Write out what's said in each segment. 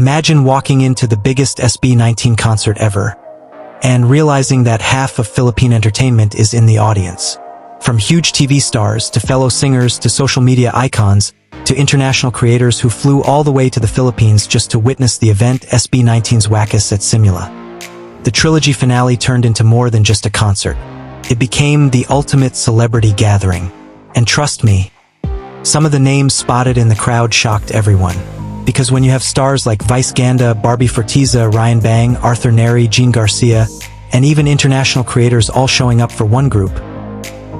Imagine walking into the biggest SB19 concert ever and realizing that half of Philippine entertainment is in the audience. From huge TV stars to fellow singers to social media icons to international creators who flew all the way to the Philippines just to witness the event SB19's Wakas at Simula. The Trilogy Finale turned into more than just a concert. It became the ultimate celebrity gathering. And trust me, some of the names spotted in the crowd shocked everyone. Because when you have stars like Vice Ganda, Barbie Forteza, Ryan Bang, Arthur Nery, Garcia, and even international creators all showing up for one group,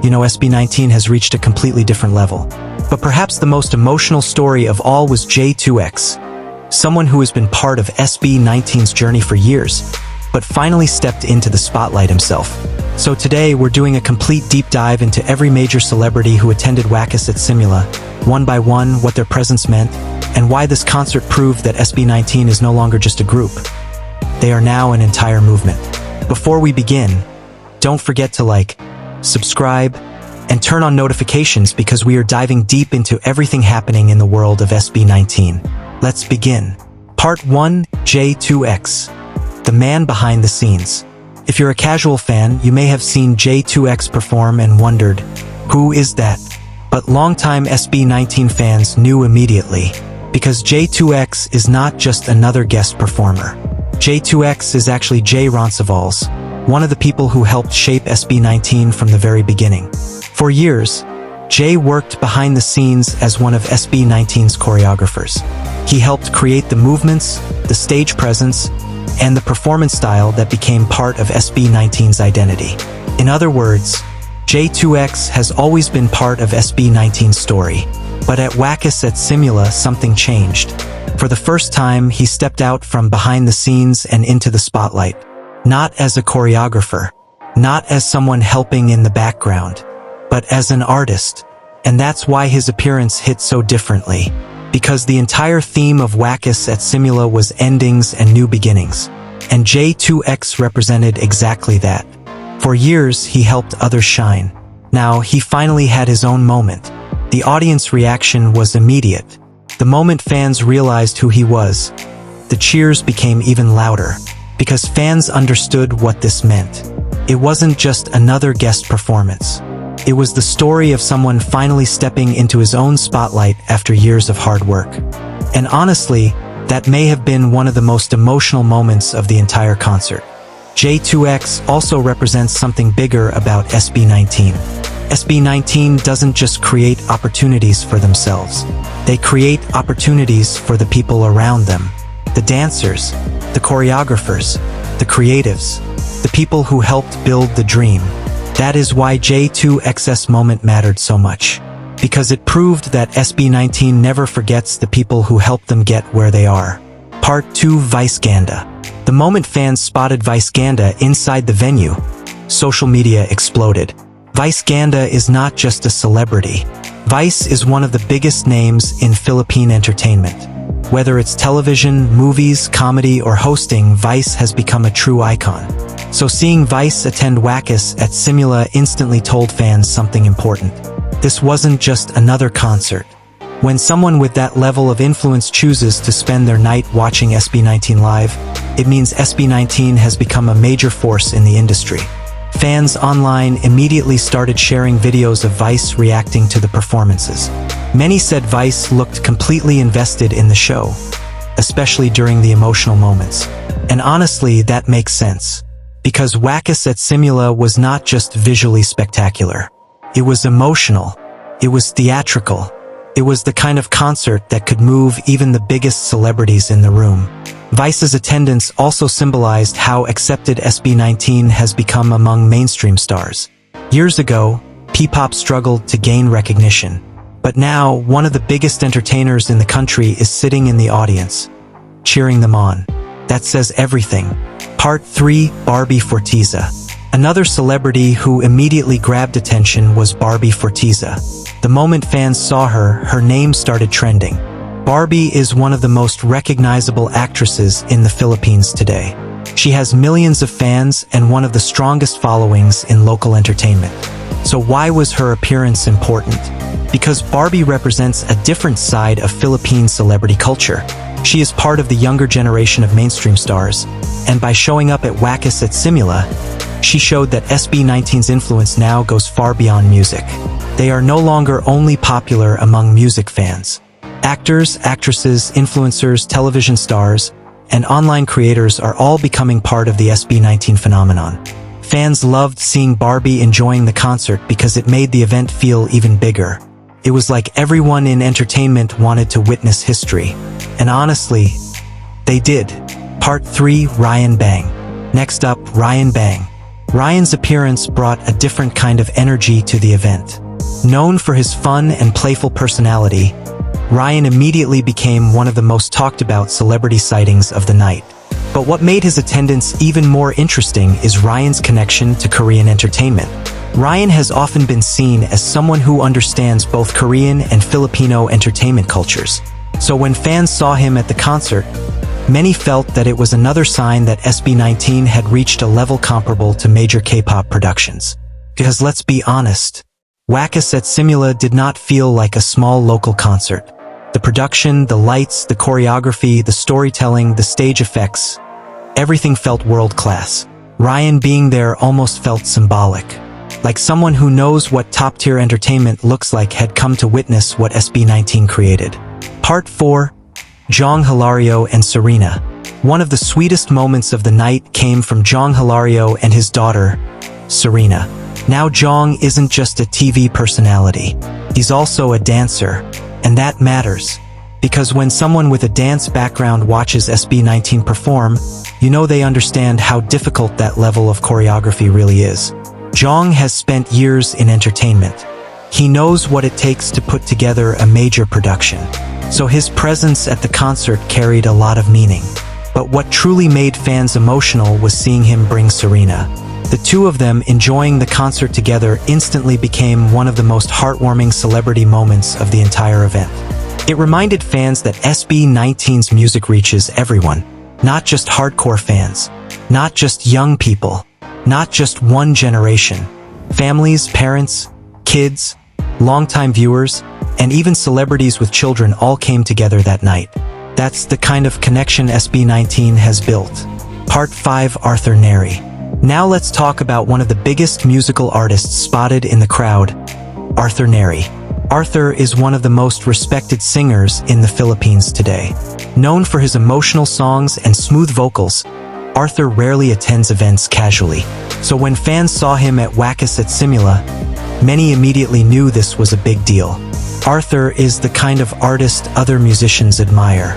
you know SB19 has reached a completely different level. But perhaps the most emotional story of all was J2X, someone who has been part of SB19's journey for years, but finally stepped into the spotlight himself. So today we're doing a complete deep dive into every major celebrity who attended Wakas at Simula, one by one, what their presence meant, and why this concert proved that SB19 is no longer just a group. They are now an entire movement. Before we begin, don't forget to like, subscribe, and turn on notifications because we are diving deep into everything happening in the world of SB19. Let's begin. Part 1, J2X, the man behind the scenes. If you're a casual fan, you may have seen J2X perform and wondered, who is that? But longtime SB19 fans knew immediately, because J2X is not just another guest performer. J2X is actually Jay Roncesvalles, one of the people who helped shape SB19 from the very beginning. For years, Jay worked behind the scenes as one of SB19's choreographers. He helped create the movements, the stage presence, and the performance style that became part of SB19's identity. In other words, J2X has always been part of SB19's story. But at Wakas at Simula, something changed. For the first time, he stepped out from behind the scenes and into the spotlight. Not as a choreographer, not as someone helping in the background, but as an artist. And that's why his appearance hit so differently. Because the entire theme of Wakas at Simula was endings and new beginnings. And J2X represented exactly that. For years, he helped others shine. Now, he finally had his own moment. The audience reaction was immediate. The moment fans realized who he was, the cheers became even louder, because fans understood what this meant. It wasn't just another guest performance. It was the story of someone finally stepping into his own spotlight after years of hard work. And honestly, that may have been one of the most emotional moments of the entire concert. J2X also represents something bigger about SB19. SB19 doesn't just create opportunities for themselves. They create opportunities for the people around them. The dancers, the choreographers, the creatives, the people who helped build the dream. That is why J2X's moment mattered so much. Because it proved that SB19 never forgets the people who helped them get where they are. Part 2, Vice Ganda. The moment fans spotted Vice Ganda inside the venue, social media exploded. Vice Ganda is not just a celebrity. Vice is one of the biggest names in Philippine entertainment. Whether it's television, movies, comedy, or hosting, Vice has become a true icon. So seeing Vice attend Wakas at Simula instantly told fans something important. This wasn't just another concert. When someone with that level of influence chooses to spend their night watching SB19 live, it means SB19 has become a major force in the industry. Fans online immediately started sharing videos of Vice reacting to the performances. Many said Vice looked completely invested in the show, especially during the emotional moments. And honestly, that makes sense. Because Wakas at Simula was not just visually spectacular. It was emotional. It was theatrical. It was the kind of concert that could move even the biggest celebrities in the room. Vice's attendance also symbolized how accepted SB19 has become among mainstream stars. Years ago, P-pop struggled to gain recognition. But now, one of the biggest entertainers in the country is sitting in the audience, cheering them on. That says everything. Part 3, Barbie Forteza. Another celebrity who immediately grabbed attention was Barbie Forteza. The moment fans saw her, her name started trending. Barbie is one of the most recognizable actresses in the Philippines today. She has millions of fans and one of the strongest followings in local entertainment. So why was her appearance important? Because Barbie represents a different side of Philippine celebrity culture. She is part of the younger generation of mainstream stars, and by showing up at Wakas at Simula, she showed that SB19's influence now goes far beyond music. They are no longer only popular among music fans. Actors, actresses, influencers, television stars, and online creators are all becoming part of the SB19 phenomenon. Fans loved seeing Barbie enjoying the concert because it made the event feel even bigger. It was like everyone in entertainment wanted to witness history. And honestly, they did. Part 3, Ryan Bang. Next up, Ryan Bang. Ryan's appearance brought a different kind of energy to the event. Known for his fun and playful personality, Ryan immediately became one of the most talked about celebrity sightings of the night. But what made his attendance even more interesting is Ryan's connection to Korean entertainment. Ryan has often been seen as someone who understands both Korean and Filipino entertainment cultures. So when fans saw him at the concert, many felt that it was another sign that SB19 had reached a level comparable to major K-pop productions. Because let's be honest, Wakas at Simula did not feel like a small local concert. The production, the lights, the choreography, the storytelling, the stage effects, everything felt world-class. Ryan being there almost felt symbolic. Like someone who knows what top-tier entertainment looks like had come to witness what SB19 created. Part 4, Jhong Hilario and Sarina. One of the sweetest moments of the night came from Jhong Hilario and his daughter, Sarina. Now Jhong isn't just a TV personality. He's also a dancer. And that matters. Because when someone with a dance background watches SB19 perform, you know they understand how difficult that level of choreography really is. Jhong has spent years in entertainment. He knows what it takes to put together a major production. So his presence at the concert carried a lot of meaning. But what truly made fans emotional was seeing him bring Sarina. The two of them enjoying the concert together instantly became one of the most heartwarming celebrity moments of the entire event. It reminded fans that SB19's music reaches everyone, not just hardcore fans, not just young people, not just one generation. Families, parents, kids, longtime viewers, and even celebrities with children all came together that night. That's the kind of connection SB19 has built. Part 5, Arthur Nery. Now let's talk about one of the biggest musical artists spotted in the crowd, Arthur Nery. Arthur is one of the most respected singers in the Philippines today. Known for his emotional songs and smooth vocals, Arthur rarely attends events casually. So when fans saw him at Wakas at Simula, many immediately knew this was a big deal. Arthur is the kind of artist other musicians admire,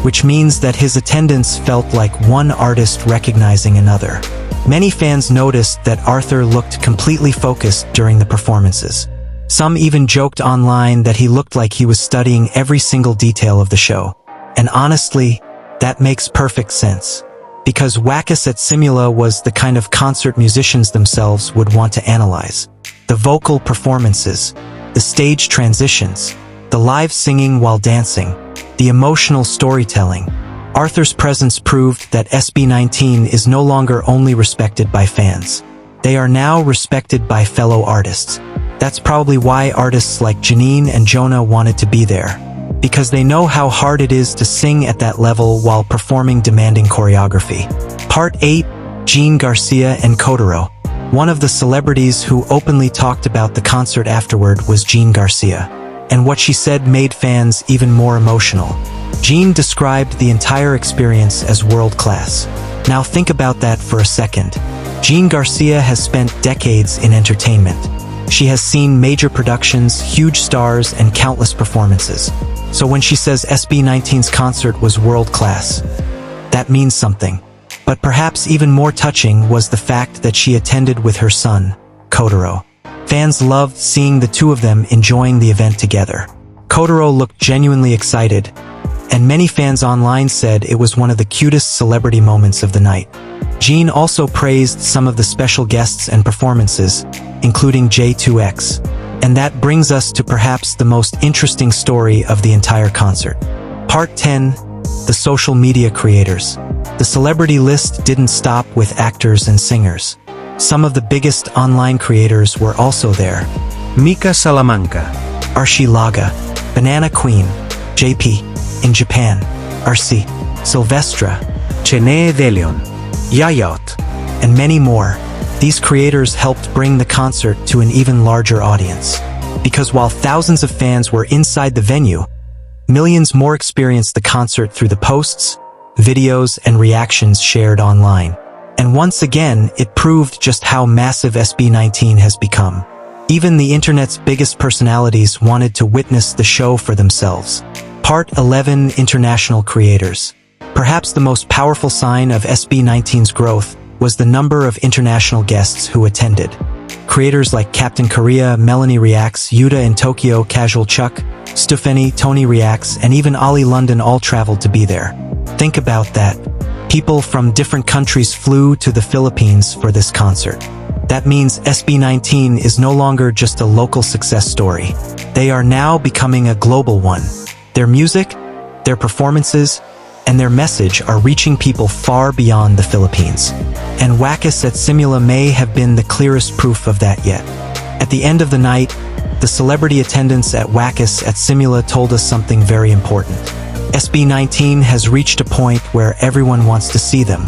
which means that his attendance felt like one artist recognizing another. Many fans noticed that Arthur looked completely focused during the performances. Some even joked online that he looked like he was studying every single detail of the show. And honestly, that makes perfect sense. Because Wakas at Simula was the kind of concert musicians themselves would want to analyze. The vocal performances, the stage transitions, the live singing while dancing, the emotional storytelling. Arthur's presence proved that SB19 is no longer only respected by fans. They are now respected by fellow artists. That's probably why artists like Janine and Jonah wanted to be there. Because they know how hard it is to sing at that level while performing demanding choreography. Part 8, Garcia and Kotaro. One of the celebrities who openly talked about the concert afterward was Garcia. And what she said made fans even more emotional. Jhong described the entire experience as world-class. Now think about that for a second. Jhong Garcia has spent decades in entertainment. She has seen major productions, huge stars, and countless performances. So when she says SB19's concert was world-class, that means something. But perhaps even more touching was the fact that she attended with her son, Kotaro. Fans loved seeing the two of them enjoying the event together. Kotaro looked genuinely excited, and many fans online said it was one of the cutest celebrity moments of the night. Jhong also praised some of the special guests and performances, including J2X. And that brings us to perhaps the most interesting story of the entire concert. Part 10, the social media creators. The celebrity list didn't stop with actors and singers. Some of the biggest online creators were also there. Mika Salamanca, Archie Laga, Banana Queen, JP, in Japan, Arsi, Silvestra, Chene De Leon, Yayot, and many more. These creators helped bring the concert to an even larger audience. Because while thousands of fans were inside the venue, millions more experienced the concert through the posts, videos, and reactions shared online. And once again, it proved just how massive SB19 has become. Even the internet's biggest personalities wanted to witness the show for themselves. Part 11: International Creators. Perhaps the most powerful sign of SB19's growth was the number of international guests who attended. Creators like Captain Korea, Melanie Reacts, Yuta in Tokyo, Casual Chuck, Stefani, Tony Reacts, and even Ali London all traveled to be there. Think about that. People from different countries flew to the Philippines for this concert. That means SB19 is no longer just a local success story. They are now becoming a global one. Their music, their performances, and their message are reaching people far beyond the Philippines. And Wakas at Simula may have been the clearest proof of that yet. At the end of the night, the celebrity attendants at Wakas at Simula told us something very important. SB19 has reached a point where everyone wants to see them.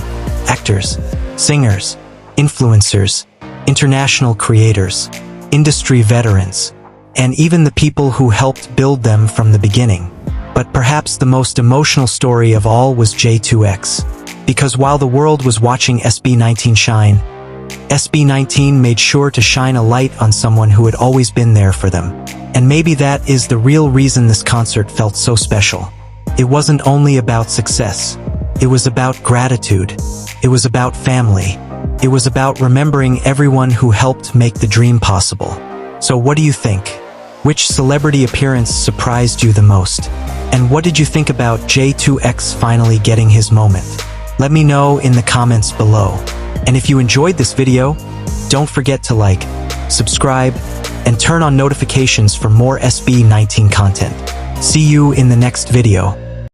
Actors, singers, influencers, international creators, industry veterans, and even the people who helped build them from the beginning. But perhaps the most emotional story of all was J2X. Because while the world was watching SB19 shine, SB19 made sure to shine a light on someone who had always been there for them. And maybe that is the real reason this concert felt so special. It wasn't only about success. It was about gratitude. It was about family. It was about remembering everyone who helped make the dream possible. So what do you think? Which celebrity appearance surprised you the most? And what did you think about J2X finally getting his moment? Let me know in the comments below. And if you enjoyed this video, don't forget to like, subscribe, and turn on notifications for more SB19 content. See you in the next video.